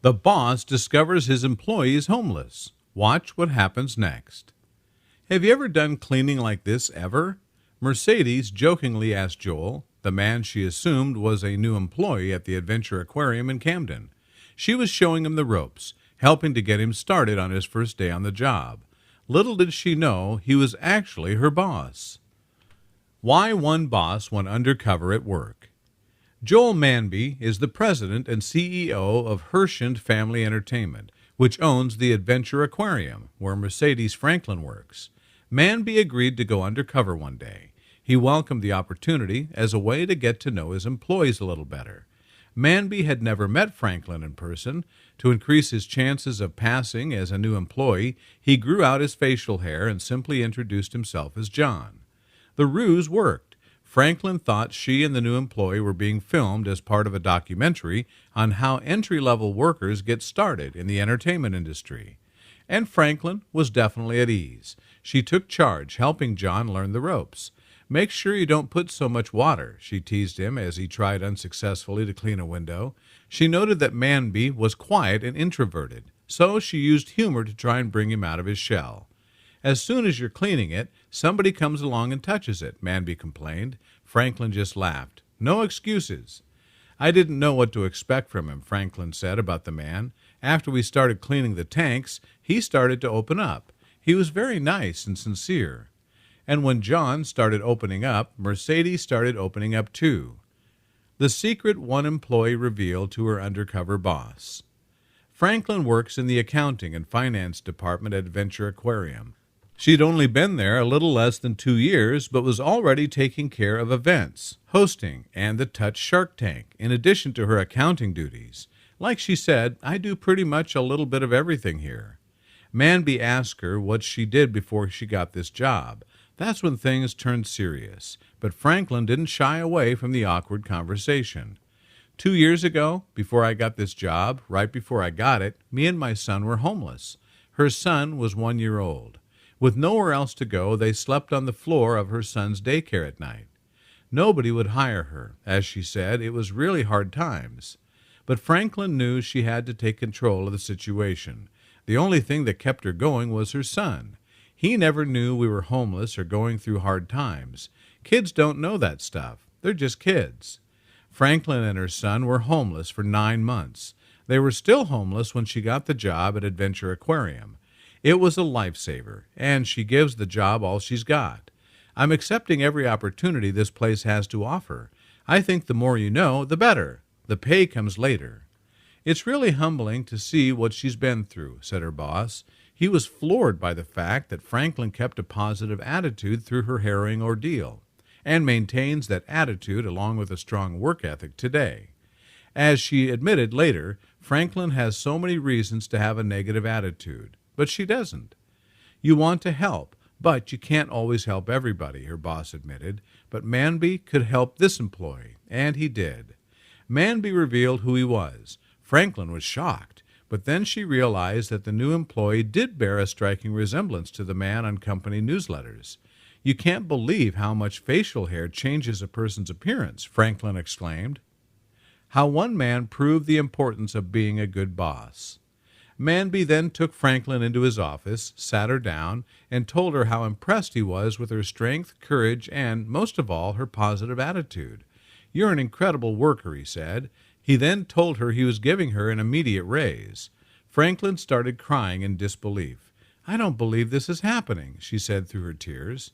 The boss discovers his employee is homeless. Watch what happens next. Have you ever done cleaning like this ever? Mercedes jokingly asked Joel, the man she assumed was a new employee at the Adventure Aquarium in Camden. She was showing him the ropes, helping to get him started on his first day on the job. Little did she know he was actually her boss. Why one boss went undercover at work. Joel Manby is the president and CEO of Herschend Family Entertainment, which owns the Adventure Aquarium, where Mercedes Franklin works. Manby agreed to go undercover one day. He welcomed the opportunity as a way to get to know his employees a little better. Manby had never met Franklin in person. To increase his chances of passing as a new employee, he grew out his facial hair and simply introduced himself as John. The ruse worked. Franklin thought she and the new employee were being filmed as part of a documentary on how entry-level workers get started in the entertainment industry. And Franklin was definitely at ease. She took charge, helping John learn the ropes. "Make sure you don't put so much water," she teased him as he tried unsuccessfully to clean a window. She noted that Manby was quiet and introverted, so she used humor to try and bring him out of his shell. "As soon as you're cleaning it, somebody comes along and touches it," Manby complained. Franklin just laughed. "No excuses." "I didn't know what to expect from him," Franklin said about the man. "After we started cleaning the tanks, he started to open up. He was very nice and sincere." And when John started opening up, Mercedes started opening up too. The secret one employee revealed to her undercover boss. Franklin works in the accounting and finance department at Adventure Aquarium. She'd only been there a little less than 2 years, but was already taking care of events, hosting, and the Touch Shark Tank, in addition to her accounting duties. Like she said, "I do pretty much a little bit of everything here." Manby asked her what she did before she got this job. That's when things turned serious, but Franklin didn't shy away from the awkward conversation. 2 years ago, before I got this job, right before I got it, me and my son were homeless. Her son was 1 year old. With nowhere else to go, they slept on the floor of her son's daycare at night. Nobody would hire her. As she said, it was really hard times. But Franklin knew she had to take control of the situation. The only thing that kept her going was her son. He never knew we were homeless or going through hard times. Kids don't know that stuff. They're just kids. Franklin and her son were homeless for 9 months. They were still homeless when she got the job at Adventure Aquarium. It was a lifesaver, and she gives the job all she's got. "I'm accepting every opportunity this place has to offer. I think the more you know, the better. The pay comes later." "It's really humbling to see what she's been through," said her boss. He was floored by the fact that Franklin kept a positive attitude through her harrowing ordeal, and maintains that attitude along with a strong work ethic today. As she admitted later, Franklin has so many reasons to have a negative attitude, but she doesn't. "You want to help, but you can't always help everybody," her boss admitted. But Manby could help this employee, and he did. Manby revealed who he was. Franklin was shocked, but then she realized that the new employee did bear a striking resemblance to the man on company newsletters. "You can't believe how much facial hair changes a person's appearance," Franklin exclaimed. How one man proved the importance of being a good boss. Manby then took Franklin into his office, sat her down, and told her how impressed he was with her strength, courage, and, most of all, her positive attitude. "You're an incredible worker," he said. He then told her he was giving her an immediate raise. Franklin started crying in disbelief. "I don't believe this is happening," she said through her tears.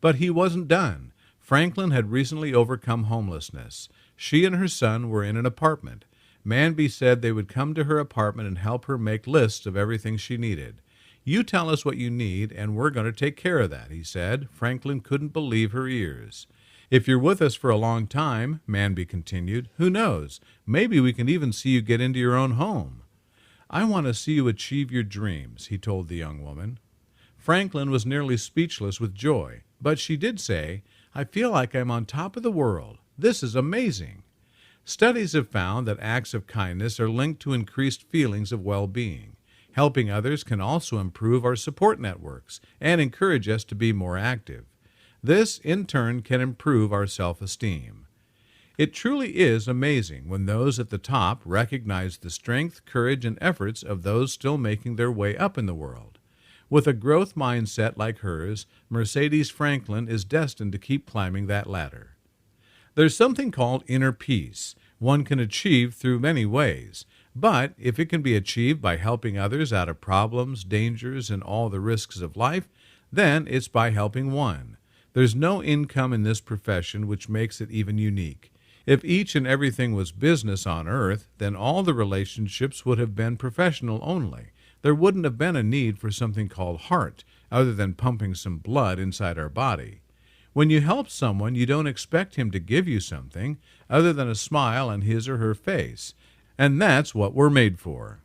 But he wasn't done. Franklin had recently overcome homelessness. She and her son were in an apartment. Manby said they would come to her apartment and help her make lists of everything she needed. "You tell us what you need, and we're going to take care of that," he said. Franklin couldn't believe her ears. "If you're with us for a long time," Manby continued, "who knows? Maybe we can even see you get into your own home." "I want to see you achieve your dreams," he told the young woman. Franklin was nearly speechless with joy, but she did say, "I feel like I'm on top of the world. This is amazing." Studies have found that acts of kindness are linked to increased feelings of well-being. Helping others can also improve our support networks and encourage us to be more active. This, in turn, can improve our self-esteem. It truly is amazing when those at the top recognize the strength, courage, and efforts of those still making their way up in the world. With a growth mindset like hers, Mercedes Franklin is destined to keep climbing that ladder. There's something called inner peace. One can achieve through many ways, but if it can be achieved by helping others out of problems, dangers, and all the risks of life, then it's by helping one. There's no income in this profession, which makes it even unique. If each and everything was business on earth, then all the relationships would have been professional only. There wouldn't have been a need for something called heart, other than pumping some blood inside our body. When you help someone, you don't expect him to give you something other than a smile on his or her face. And that's what we're made for.